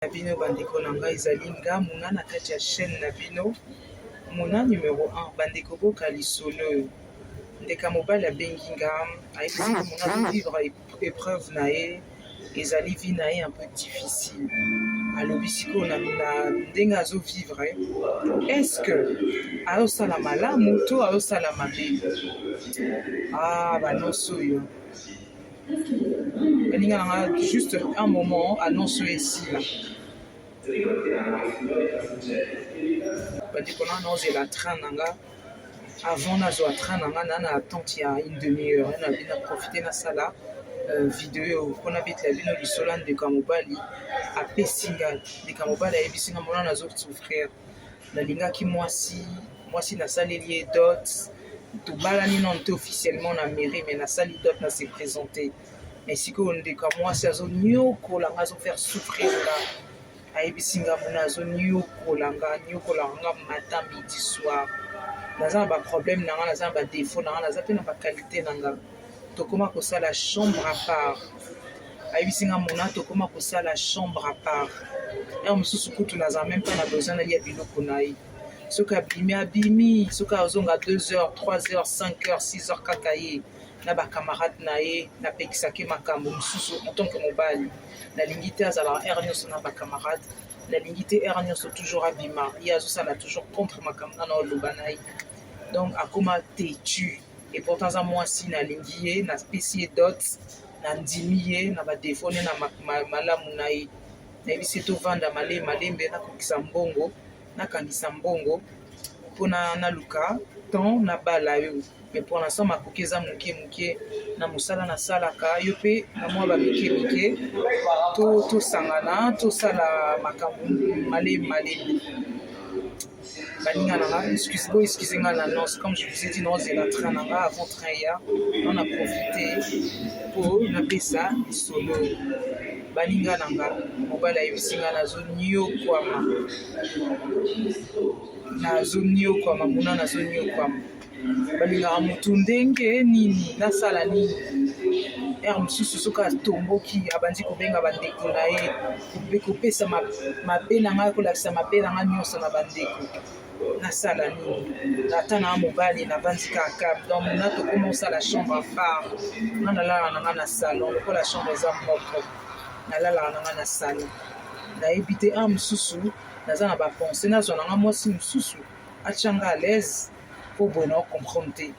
Bino bandeko na ngai ezali nga muna na kati ya chaîne na bino muna numéro 1 bandeko boka lisolo ndeka mobali abengi nga ayebisi muna vivre épreuve na ye ezali vie na ye un peu difficile alobi sikoyo na ndenge azovivre est-ce que azosala malamu to azosala mabe banonso oyo baninga nanga juste un moment annonce oyo esila bandeko na naozela train nanga avant nazwa train nanga na attente ya une demi-heure na profite nasala video mpona betela bino lisolo ndeko ya mobali apesinga ndeko ya mobali ayebisinga mona nazosouffrir nalingaki mwasi nasaleli ye dot tobalani nano te officiellement na mairie mais nasali dot na se présenter mais sikoyo ndeko ya mwasi azoniokolanga azofaire souffrir nga ayebisinga mona azoniokolanga matin midi soir naza na baproblème nanga naza na badéfaut nanga naza mpe na baqualité nanga tokoma kosala chambre à part ayebisinga mona tokoma kosala chambre à part ere mosusu kutu naza même mpe na besoin nalia biloko na ye soki abimi soki azonga 2 heures 3 heures 5 heures 6 heures kaka ye na bacamarade na ye napekisaki makambo mosusu en tant que mobali nalingi te azalaka ere nyonso na bacamarade nalingi te ere nyonso toujours abima ye azosala toujours contre makambo nana oloba na ye donc akoma têtu et pourtant aza mwasi nalingi ye napesi ye dot nandimi ye na badefo ne na malamu na ye nayebisi tovanda malembe nakokisa mbongo nakangisa mbongo mpona naluka temps nabala yo mais pour l'instant makoki eza moke na mosala nasalaka yo mpe na mwa bamike tosangana tosala makambo malembe baninga nanga excuse nga l'annonce comme je vous ai dit naozela train nanga avant train ya on a profité po napesa lisolo baninga nanga mobali ayebisinga nazoniokwama muna nazoniokwama balingaka motu ndenge nini nasala nini ere mosusu soki atomboki abandi kobenga bandeko na ye kopesa mabe na ngai kolakisa mabe na ngai nyonso na bandeko nasala nini ata na mobali navandi kaka donc mona tokoma osala chambre à part nga nalalaka na nga na salon lokola chambre eza moko nalalaka na nga na salon nayebi te mosusu naza na bapense nazwa na nga mwasi mosusu atianga à l'aise po boye na ocomprendre te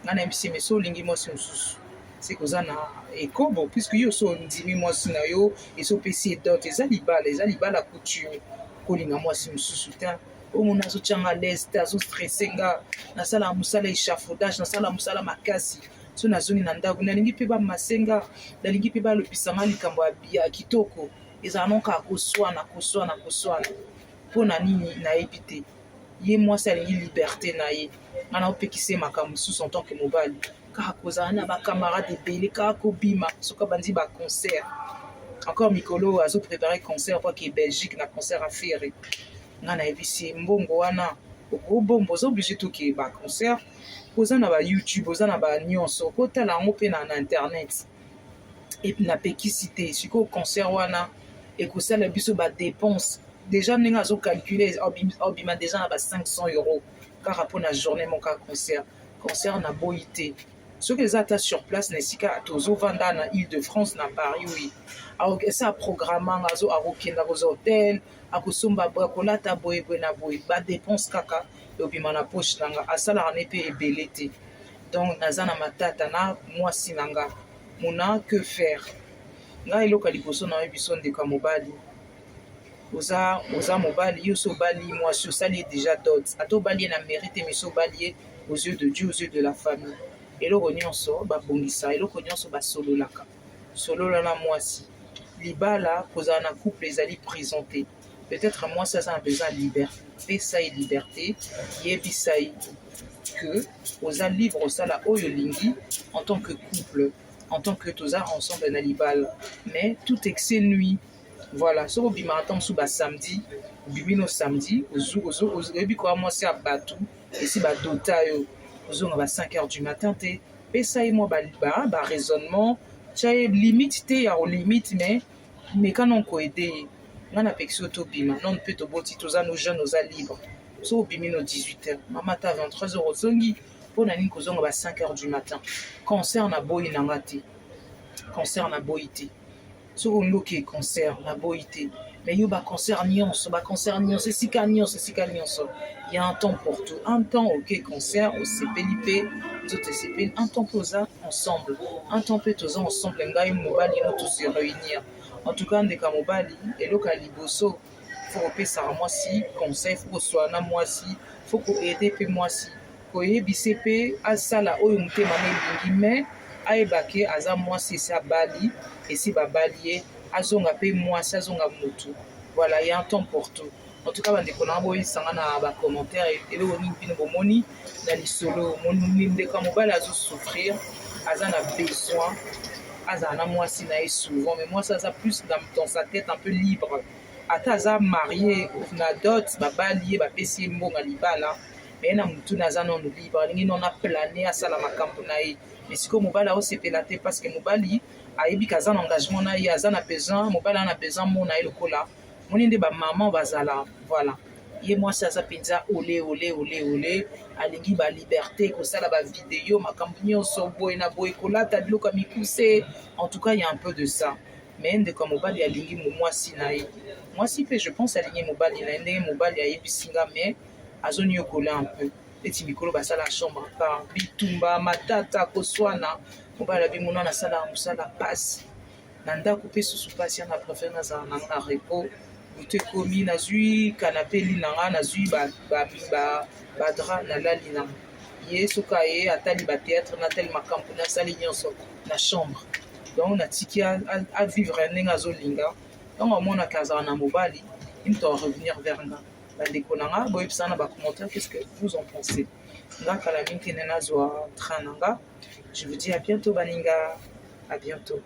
nga nayebisi me so olingi mwasi mosusu se koza na ekobo puisque yo so ondimi mwasi na yo esopesi edote eza libala coutume kolinga mwasi mosusu te omona azotianga à l'aise te azostresse nga nasala mosala échafaudage nasala mosala makasi so nazongi na ndako nalingi mpe bamasenga nalingi mpe balobisanga likambo ya kitoko ezala noka koswana mpo na nini nayebi te ye mwasi alingi liberté na ye nga na opekisa makambo mosusu en tant que mobali kaka kozala na bacamarade ebele kaka kobima soki abandi baconcert encore mikolo azoprépare concert poake belgique na concert affaire nga nayebisi mbongo wana okobomba oza oblige toke baconcert oza na bayoutube oza na banyonso okotala yango mpe na internet epuis napekisi te sikoyo concert wana ekosala biso badepense déjà ndenge azocalcule obima déjà na 500 euros kaka mpo na journée moko ya concert na boyi te soki eza ata sur place na esika tozovanda na Île-de-France na Paris oui esa programmanga akokenda koza hotel akosomba akolata boye na boye badepense kaka obima na poche nanga asalaka ne mpe ebele te donc naza na matata na mwasi nanga mona que faire ngai eloko ya liboso na yo biso ndeko ya mobali oza mobali yo so obali mwasi osali déjà dot ata obali ye na mérite mais so obali ye aux yeux de Dieu aux yeux de la famille eloko nyonso babongisa eloko nyonso basololaka solola na mwasi libala kozala na couple ezali présenté peut-être mwasi aza na besoin ya liberté pesa ye liberté yebisa ye que oza libre osala oyo olingi en tant que couple en tant que toza ensemble na libala mais tout excès nuit voilà soki obimaka ntango mosusu basamedi obimi no samedi oyebi koya mwasi ya bato esi badota yo ozonga ba 5 heures du matin te pesa ye mwa baraisonnement tia ye limite te ya kolimite mais meka non koede ye nga na peki so tobima non mpe toboti toza nos jeunes oza libre so obimi no 18h mama ta 23h ozongi mpo na nini kozonga ba 5h du matin concert na boyi na nga te concert na boyi te soki olingi okee concert na boyi te mais yo baconcert nyonso esika nyonso il y a un temps pour tout un temps okee concert osepeli mpe nzoto esepeli un temps mpe oza ensemble un temps mpe toza ensemble ngai mobali no tose réunir en tout cas ndeka mobali eloko ya liboso fo kopesaka mwasi conseil fo koswana mwasi fo koede mpe mwasi koyebise mpe asala oyo motema na elingi mais ayebake aza mwasi esi abali esi babali ye azonga mpe mwasi azonga motu voilà il y a un temps pour tout en tout cas bandeko na boyisanga na bacommentaire eloko nini mpino bomoni na lisolo omoni ndeka mobali azosouffrir aza na besoin azala na mwasi na ye souvent mais mwasi aza plus dans sa tête un peu libre ata aza marié na dot babali ye bapesi ye mbonga libala mais na motu naza nano libre alingi nona plane asala makambo na ye mais sikoyo mobali aosepela te parce que mobali ayebi ka aza na engagement na ye aza na besoin mobali aza na besoin mona ye lokola moni nde bamama bazala voilà ye mwasi aza mpenza ole alingi baliberté kosala bavideo makambo nyonso boye na boye kolata biloko ya mikuse en tout cas il y a un peu de ça mais ndeko mobali alingi mwasi na ye mwasi mpe je pense alingi mobali na ye ndenge mobali ayebisinga mais azoniokola un peu neti mikolo basala chambre par bitumba matata koswana mobali abi mona nasala mosala pasi na ndako mpe susu mpasi ya na préfère nazala nanga na repos butu ekomi nazwi kanape li na nga nazwi badra nalali na ye soki aye atali batéâtre natali makambo nasali nyonso na chambre donc natiki avivre ndenge azolinga ntango amonaka azala na mobali imto revenir vers nga bandeko na nga boyebisa na bacommentaire qu'est-ce que vous en pensez nga kala mingi nde nazwa train na nga je vous dis à bientôt baninga à bientôt